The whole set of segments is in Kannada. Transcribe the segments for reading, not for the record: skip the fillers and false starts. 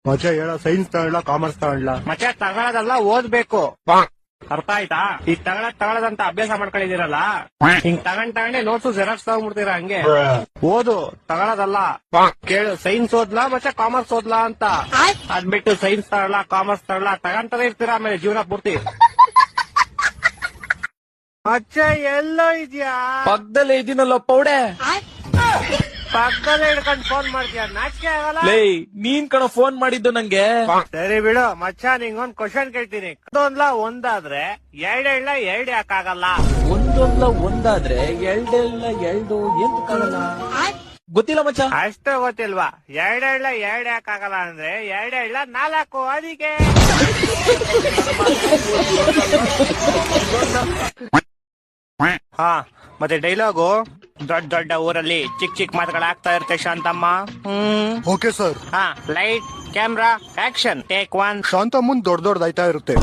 ಮಚ್ಚ ಹೇಳ, ಸೈನ್ಸ್ ತಗೊಳ್ಳ ಕಾಮರ್ಸ್ ತಗೊಳ್ಳ? ಮಚ್ಚ ತಗೊಳ್ಳೋದಲ್ಲ, ಓದ್ಬೇಕು. ಅರ್ಥ ಆಯ್ತಾ? ಈಗ ತಗೊಳ್ಳೋದಂತ ಅಭ್ಯಾಸ ಮಾಡ್ಕೊಂಡಿದ್ದೀರಲ್ಲ, ಹಿಂಗ್ ತಗೊಂಡೇ ನೋಟ್ಸ್ ಜೆರಾಕ್ಸ್ ತಗೊಂಡ್ಬಿಡ್ತೀರಾ ಹಂಗೆ. ಓದು, ತಗೊಳ್ಳೋದಲ್ಲ. ಕೇಳು, ಸೈನ್ಸ್ ಓದ್ಲಾ ಮತ್ತೆ ಕಾಮರ್ಸ್ ಓದ್ಲಾ ಅಂತ. ಅದ್ಬಿಟ್ಟು ಸೈನ್ಸ್ ತಗೊಳ್ಳ ಕಾಮರ್ಸ್ ತಗೊಳ್ಳ ತಗೊಂತಾನೆ ಇರ್ತೀರಾ ಆಮೇಲೆ ಜೀವನ ಪೂರ್ತಿ. ಮಚ್ಚ ಎಲ್ಲೋ ಇದ್ಯಾ? ಪಕ್ಕದಲ್ಲೇ ಇದೀನಲ್ಲ ಪೌಡೆ. ಪಕ್ಕದಲ್ಲೇ ಹಿಡ್ಕೊಂಡು ಫೋನ್ ಮಾಡ್ತೀಯ, ನಾಚಿಕೆ ಆಗಲ್ಲ? ಲೇ, ನೀನ್ ಕಣ ಫೋನ್ ಮಾಡಿದ್ದು ನಂಗೆ. ಸರಿ ಬಿಡು ಮಚ್ಚ, ನಿಂಗೊಂದ್ ಕ್ವಶನ್ ಕೇಳ್ತೀನಿ. ಒಂದಾದ್ರೆ ಎರಡೆಲ್ಲ ಎರಡು ಯಾಕಾಗಲ್ಲ? ಒಂದಾದ್ರೆ ಎರಡು ಎಂತಕ್ಕಾಗಲ್ಲ? ಗೊತ್ತಿಲ್ಲ ಮಚ್ಚ. ಅಷ್ಟು ಗೊತ್ತಿಲ್ವಾ? ಎರಡೆಲ್ಲ ಎರಡು ಯಾಕಾಗಲ್ಲ ಅಂದ್ರೆ ಎರಡೆಲ್ಲ 4 ಅದಕ್ಕೆ. ಹಾ, ಮತ್ತೆ ಡೈಲಾಗು, ದೊಡ್ಡ ದೊಡ್ಡ ಊರಲ್ಲಿ ಚಿಕ್ಕ ಚಿಕ್ಕ ಮಾತುಗಳಾಗ್ತಾ ಇರುತ್ತೆ ಶಾಂತಮ್ಮ. Okay sir. ಹಾ, light camera action, take 1. Shanta ಮುಂದ್ ದೊಡ್ಡದಾಯ್ತಾ ಇರುತ್ತೆ.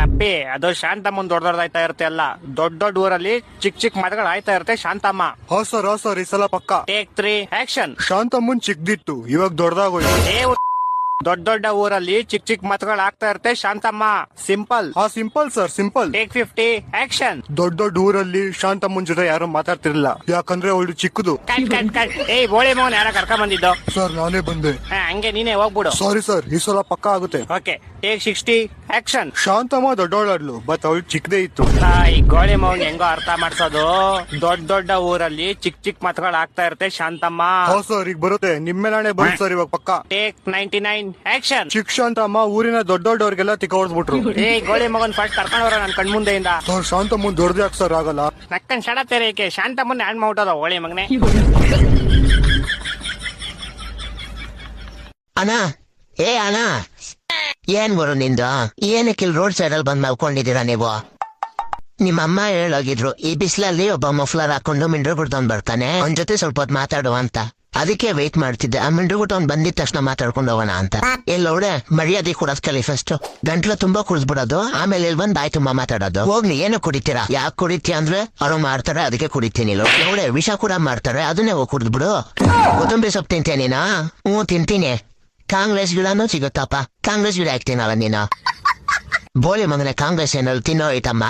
ಅಪ್ಪಿ, ಅದು ಶಾಂತಮ್ಮನ್ ದೊಡ್ಡದಾಯ್ತಾ ಇರುತ್ತೆ ಅಲ್ಲ, ದೊಡ್ಡ ಊರಲ್ಲಿ ಚಿಕ್ಕ ಚಿಕ್ಕ ಮಾತುಗಳು ಆಯ್ತಾ ಇರುತ್ತೆ ಶಾಂತಮ್ಮ. ಹಾ ಸರ್, ಈ ಸಲ ಪಕ್ಕ. Take 3 action. ಶಾಂತ ಮುಂದ್ ಚಿಕ್ಕದಿತ್ತು, ಇವಾಗ ದೊಡ್ಡದಾಗೋಯ್ತು. ದೊಡ್ಡ ಊರಲ್ಲಿ ಚಿಕ್ಕ ಚಿಕ್ಕ ಮಾತುಗಳು ಆಗ್ತಾ ಇರುತ್ತೆ ಶಾಂತಮ್ಮ. ಸಿಂಪಲ್. ಹಾ simple sir, simple. Take 50 action. ದೊಡ್ಡ ಊರಲ್ಲಿ ಶಾಂತಮ್ಮನ್ ಜೊತೆ ಯಾರು ಮಾತಾಡ್ತಿರ್ಲಿಲ್ಲ, ಯಾಕಂದ್ರೆ ಅವಳು ಚಿಕ್ಕದು. ಏಯ್ ಬೋಳೆ ಮೋಹನ್, ಯಾರ ಕರ್ಕೊಂಡ್ ಬಂದಿದ್ದು? ಸರ್ ನಾನೇ ಬಂದೆ. ಹಂಗೆ ನೀನೇ ಹೋಗ್ಬಿಡು. ಸಾರಿ ಸರ್, ಈ ಸಲ ಪಕ್ಕ ಆಗುತ್ತೆ. Okay, take 60 action. ಶಾಂತಮ್ಮ ದೊಡ್ಡವಳಾಡ್ಲು, ಬಟ್ ಅವಳು ಚಿಕ್ಕದೇ ಇತ್ತು. ಈ ಗೋಳೆ ಮೌನ್ ಹೆಂಗೋ ಅರ್ಥ ಮಾಡ್ಸೋದು? ದೊಡ್ಡ ಊರಲ್ಲಿ ಚಿಕ್ಕ ಚಿಕ್ಕ ಮಾತುಗಳು ಆಗ್ತಾ ಇರುತ್ತೆ ಶಾಂತಮ್ಮ. ಹಾ ಸರ್, ಈಗ ಬರುತ್ತೆ. ನಿಮ್ಮೇಲಾಣೆ ಬರುತ್ತೆ ಸರ್, ಇವಾಗ ಪಕ್ಕ. Take 99 action. ಚಿಕ್ಕ ಶಾಂತಮ್ಮ ಊರಿನ ದೊಡ್ಡವ್ರಿಗೆಲ್ಲ ತಿಕ್ಕ ಹೊಡ್ಸ್ಬಿಟ್ರು. ಏ ಗೋಳಿ ಮಗನ್ ಫಸ್ಟ್ ಕರ್ಕೊಂಡವ್ರ ನನ್ ಕಣ್ಮುಂದೆಯಿಂದ. ಸರ್ ಶಾಂತಮ್ಮನ್ ದೊಡ್ಡದೇ ಯಾಕೆ ಸರ್ ಆಗಲ್ಲ? ನಕ್ಕನ್ ಶಡತ್ತೇರೇಕೆ ಶಾಂತಮ್ಮನ್ ಹ್ಯಾಂಡ್ ಮಾಡ್ಬಿಟ್ಟದ ಹೋಳಿ ಮಗನೆ. ಅಣ್ಣ, ಅಣ್ಣ, ಏನ್ ಬರು ನಿಂದು? ಏನಕ್ಕೆ ರೋಡ್ ಸೈಡ್ ಅಲ್ಲಿ ಬಂದ್ ಮಲ್ಕೊಂಡಿದ್ದೀರಾ ನೀವು? ನಿಮ್ಮ ಅಮ್ಮ ಹೇಳೋಗಿದ್ರು, ಈ ಬಿಸಿಲಲ್ಲಿ ಒಬ್ಬ ಮಫ್ಲರ್ ಹಾಕೊಂಡು ಮಿಂಡ್ರು ಬಿಡ್ತವ್ನ್ ಬರ್ತಾನೆ, ಅವನ್ ಜೊತೆ ಸ್ವಲ್ಪ ಹೊತ್ತು ಮಾತಾಡುವ ಅಂತ. ಅದಕ್ಕೆ ವೇಟ್ ಮಾಡ್ತಿದ್ದೆ, ಆ ಮಿಂಡ್ರು ಬಿಟ್ಟು ಅವ್ನ್ ಬಂದಿದ ತಕ್ಷಣ ಮಾತಾಡ್ಕೊಂಡು ಹೋಗೋಣ ಅಂತ. ಎಲ್ಲೋಡೆ ಮರ್ಯಾದೆ ಕೊಡೋದ್ ಕಲಿ ಫಸ್ಟ್. ಗಂಟ್ಲ ತುಂಬಾ ಕುಡಿದ್ಬಿಡೋದು, ಆಮೇಲೆ ಇಲ್ಲಿ ಬಂದ್ ಬಾಯ್ ತುಂಬಾ ಮಾತಾಡೋದು. ಹೋಗ್ಲಿ, ಏನು ಕುಡಿತೀರಾ? ಯಾಕೆ ಕುಡಿತೀಯ ಅಂದ್ರೆ ಅವ್ರು ಮಾಡ್ತಾರೆ, ಅದಕ್ಕೆ ಕುಡಿತೀನಿ. ನೋಡೆ ವಿಷ ಕೂಡ ಮಾಡ್ತಾರೆ, ಅದನ್ನೇ ಹೋಗಿ ಕುಡಿದ್ಬಿಡು. ಕೊತ್ತಂಬರಿ ಸೊಪ್ಪು ತಿಂತೀಯ ನೀನಾ? ಹ್ಞೂ ತಿಂತೀನಿ. ಕಾಂಗ್ರೆಸ್ ಗಿಡನೂ ಸಿಗುತ್ತಪ್ಪ, ಕಾಂಗ್ರೆಸ್ ಗಿಡ ಹಾಕ್ತೀನಲ್ಲ ನೀನು. ಬೋಲಿ ಮಗನೆ, ಕಾಂಗ್ರೆಸ್ ಏನಾದ್ರು ತಿನ್ನೋ ಐತಮ್ಮ,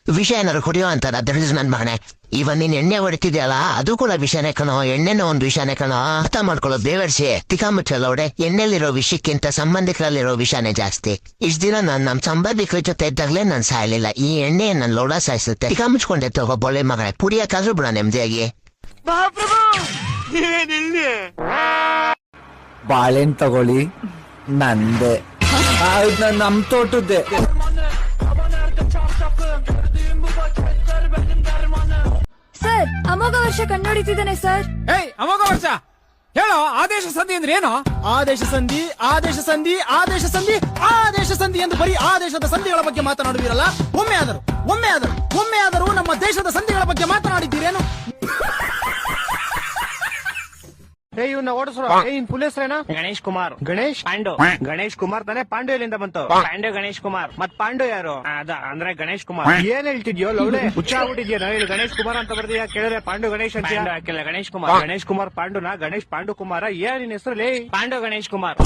ವಿಷ ಏನಾದ್ರು ಕುಡಿಯೋ ಅಂತಾರ. ದಟ್ ಇಸ್ ನನ್ ಮಗನೆ. ಇವನ್ ನೀನ್ ಎಣ್ಣೆ ಹೊಡಿತಿದ್ಯಲ್ಲ, ಅದು ಕೂಡ ವಿಷಾನೇ ಕಣೋ, ಎಣ್ಣೆನೋ ಒಂದು ವಿಷಾನೇ ಕಣೋ. ಅರ್ಥ ಮಾಡ್ಕೊಳ್ಳೋದು ಬೇವರ್ಸಿ ತಿಕಾಮುಚ್ಚಲ್ಲ ಒಡೆ. ಎಣ್ಣೆಲಿರೋ ವಿಷಕ್ಕಿಂತ ಸಂಬಂಧಿಕರಲ್ಲಿರೋ ವಿಷಾನೇ ಜಾಸ್ತಿ. ಇಷ್ಟ ದಿನ ನಮ್ ಸಂಬಂಧಿಕರ ಜೊತೆ ಇದ್ದಾಗಲೇ ನಾನ್ ಸಾಯ್ಲಿಲ್ಲ, ಈ ಎಣ್ಣೆ ನನ್ ಲೋಡ ಸಾಯಿಸುತ್ತೆ. ತಿಕಾಮುಚ್ಕೊಂಡೆ ತಗೋ ಬೋಳೆ ಮಗನೆ, ಪುಡಿಯಕ್ಕಾದ್ರೂ ಬಿಡ ನೆಮ್ಮದಿಯಾಗಿ. ಬಾಳೆಹಣ್ಣು ತಗೊಳ್ಳಿ, ನಂದೆ. ನಮ್ ತೋಟದ್ದೆ. ಸರ್, ಅಮೋಘ ವರ್ಷ ಕಣ್ಣೊಡಿತಿದ್ದಾನೆ ಸರ್. ಅಮೋಘ ವರ್ಷ ಹೇಳೋ, ಆದೇಶ ಸಂಧಿ ಅಂದ್ರೆ ಏನು? ಆದೇಶ ಸಂಧಿ, ಆದೇಶ ಸಂಧಿ, ಆದೇಶ ಸಂಧಿ, ಆದೇಶ ಸಂಧಿ ಎಂದು ಬರೀ ಆದೇಶದ ಸಂಧಿಗಳ ಬಗ್ಗೆ ಮಾತನಾಡುವಿರಲ್ಲ. ಒಮ್ಮೆ ಆದರೂ ನಮ್ಮ ದೇಶದ ಸಂಧಿಗಳ ಬಗ್ಗೆ ಮಾತನಾಡಿದ್ದೀರೇನು? ಇವ್ನ ಓಡಿಸ್ರು. ಇನ್ ಫುಲ್ ಹೆಸರೇನ? ಗಣೇಶ್ ಕುಮಾರ್. ಗಣೇಶ್ ಪಾಂಡು. ಗಣೇಶ್ ಕುಮಾರ್ ತಾನೆ? ಪಾಂಡು ಎಲ್ಲಿಂದ ಬಂತು? ಪಾಂಡು ಗಣೇಶ್ ಕುಮಾರ್. ಮತ್ ಪಾಂಡು ಯಾರು? ಅದ ಅಂದ್ರೆ ಗಣೇಶ್ ಕುಮಾರ್. ಏನ್ ಹೇಳ್ತಿದ್ಯೋ ಲೌಡೆ? ಹುಚ್ಚ ಆಗ್ಬಿಟ್ಟಿದ್ಯಾ? ಇಲ್ಲಿ ಗಣೇಶ್ ಕುಮಾರ್ ಅಂತ ಬರ್ದಿಯಾ? ಕೇಳಿದ್ರೆ ಪಾಂಡು ಗಣೇಶ್ ಅಂತ ಹಾಕಿಲ್ಲ. ಗಣೇಶ್ ಕುಮಾರ್. ಗಣೇಶ್ ಕುಮಾರ್ ಪಾಂಡುನ ಗಣೇಶ್ ಪಾಂಡು ಕುಮಾರ. ಏನ್ ನಿನ್ ಹೆಸರಲ್ಲಿ? ಪಾಂಡು ಗಣೇಶ್ ಕುಮಾರ್.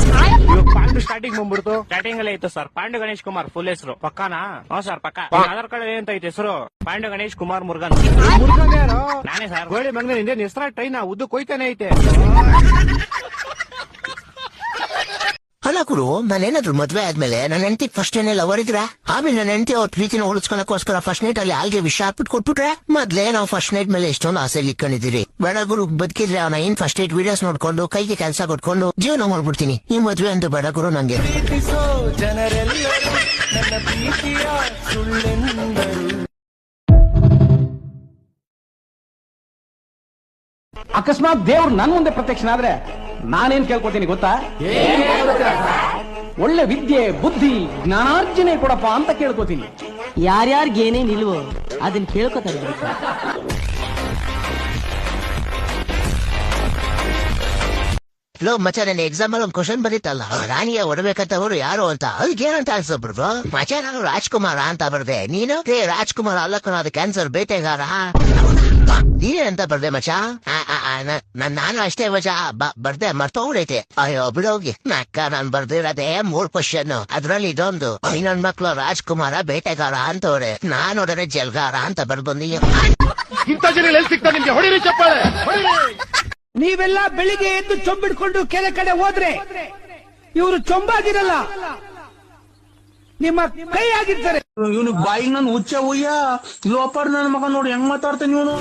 ಇವಾಗ ಪಾಂಡು ಸ್ಟಾರ್ಟಿಂಗ್ ಬಂದ್ಬಿಡ್ತು. ಸ್ಟಾರ್ಟಿಂಗ್ ಅಲ್ಲೇ ಇತ್ತು ಸರ್, ಪಾಂಡು ಗಣೇಶ್ ಕುಮಾರ್ ಫುಲ್ ಹೆಸರು. ಪಕ್ಕಾನಾ? ಹ್ಞೂ ಸರ್ ಪಕ್ಕ. ಆಧಾರ್ ಕಾರ್ಡ್ ಏನಂತ ಐತೆ ಹೆಸರು? ಪಾಂಡು ಗಣೇಶ್ ಕುಮಾರ್ ಮುರುಗನ್. ಮುರುಗನ್ ಯಾರು? ನಾನೇ ಸರ್. ಗೋಳಿ ಮಗನ ನಿಂದೆ ಹೆಸರ ಟ್ರೈನ್ ಉದ್ದು ಕೊಯ್ತಾನೆ ಐತೆ. ಅಲ್ಲ ಗುರು, ನಾನೇನಾದ್ರು ಮದ್ವೆ ಆದ್ಮೇಲೆ ನನ್ನ ಹೆಂಡತಿ ಫಸ್ಟ್ ಏನೇ ಲವರ್ ಇದ್ರ, ಆಮೇಲೆ ನನ್ನ ಹೆಂಡತಿ ಅವ್ರ ಪ್ರೀತಿನ ಉಳಿಸ್ಕೊಳಕೋಸ್ಕರ ಫಸ್ಟ್ ನೈಟ್ ಅಲ್ಲಿ ಆಲ್ಗೆ ವಿಷ ಹಾಕ್ಬಿಟ್ಟು ಕೊಟ್ಬಿಟ್ರೆ, ಮೊದ್ಲೇ ನಾವು ಫಸ್ಟ್ ನೈಟ್ ಮೇಲೆ ಎಷ್ಟೊಂದು ಆಸೆ ಇಟ್ಕೊಂಡಿದ್ದೀರಿ. ಬೇಡ ಗುರು, ಬದುಕಿದ್ರೆ ಅವನ ಏನ್ ಫಸ್ಟ್ ನೈಟ್ ವಿಡಿಯೋಸ್ ನೋಡ್ಕೊಂಡು ಕೈಗೆ ಕೆಲಸ ಕೊಟ್ಕೊಂಡು ಜೀವನ ಮಾಡ್ಬಿಡ್ತೀನಿ. ಈ ಮದ್ವೆ ಅಂತ ಬೇಡ ಗುರು ನಂಗೆ. ಅಕಸ್ಮಾತ್ ದೇವ್ರು ನನ್ ಮುಂದೆ ಪ್ರತ್ಯಕ್ಷನಾದ್ರೆ ನಾನೇನ್ ಕೇಳ್ಕೊತೀನಿ ಗೊತ್ತಾ? ಒಳ್ಳೆ ವಿದ್ಯೆ, ಬುದ್ಧಿ, ಜ್ಞಾನಾರ್ಜನೆ ಕೊಡಪ್ಪ ಅಂತ ಕೇಳ್ಕೊತೀನಿ. ಯಾರ್ಯಾರಿಗೇನೇ ನಿಲ್ವೋ ಅದನ್ನ ಕೇಳ್ಕೊತಾರೆ. ಲೋ ಮಚ, ನನ್ನ ಎಕ್ಸಾಮ್ ಅಲ್ಲಿ ಒಂದು ಕ್ವಶನ್ ಬರೀತಲ್ಲ, ರಾಣಿಯ ಹೊಡಬೇಕಂತವ್ರು ಯಾರು ಅಂತ, ಅದಕ್ಕೆ ಏನಂತ ಆನ್ಸರ್ ಬರ್ದು? ಮಚ, ನಾನು ರಾಜ್ಕುಮಾರ ಅಂತ ಬರ್ದೆ. ನೀನು ರಾಜ್ಕುಮಾರ್ ಅಲ್ಲಕ್ಕ, ಅದು ಕ್ಯಾನ್ಸರ್ ಬೇಟೆಗಾರ. ನೀನೇ ಅಂತ ಬರ್ದೆ ಮಚ ನಾನು ಅಷ್ಟೇ ಮಚ ಬರ್ದೆ ಮರ್ತೋಗ್ಬಿಡೈತೆ. ಅಯ್ಯೋ ಬಿಡೋಗಿ ಅಕ್ಕ ನಾನ್ ಬರ್ದಿರೋದೇ 3 ಕ್ವಶನ್, ಅದ್ರಲ್ಲಿ ಇದೊಂದು ನನ್ ಮಕ್ಳು ರಾಜ್ಕುಮಾರ ಬೇಟೆಗಾರ ಅಂತವ್ರೆ, ನಾನ್ ನೋಡಿದ್ರೆ ಜಲ್ಗಾರ ಅಂತ ಬರ್ಬಂದಿ. ಇಂಥ ಜನ ಎಲ್ಲಿ ಸಿಗ್ತಾರೆ ನಿಮ್ಗೆ? ಹೊಡಿರಿ ಚಪ್ಪಾಳೆ, ಹೊಡಿರಿ. ನೀವೆಲ್ಲ ಬೆಳಿಗ್ಗೆ ಎದ್ದು ಚೊಂಬಿಡ್ಕೊಂಡು ಕೆಲ ಕಡೆ ಹೋದ್ರೆ ಇವರು ಚೊಂಬಾಗಿರಲ್ಲ, ನಿಮ್ಮ ಕೈ ಆಗಿರ್ತಾರೆ. ಇವನು ಬಾಯಿಗೆ ನಾನು ಹುಚ್ಚ ಹುಯ್ಯ ಲೋಪರ್ ನನ್ನ ಮಗ ನೋಡಿ ಹೆಂಗ್ ಮಾತಾಡ್ತಾನೆ ಇವನು.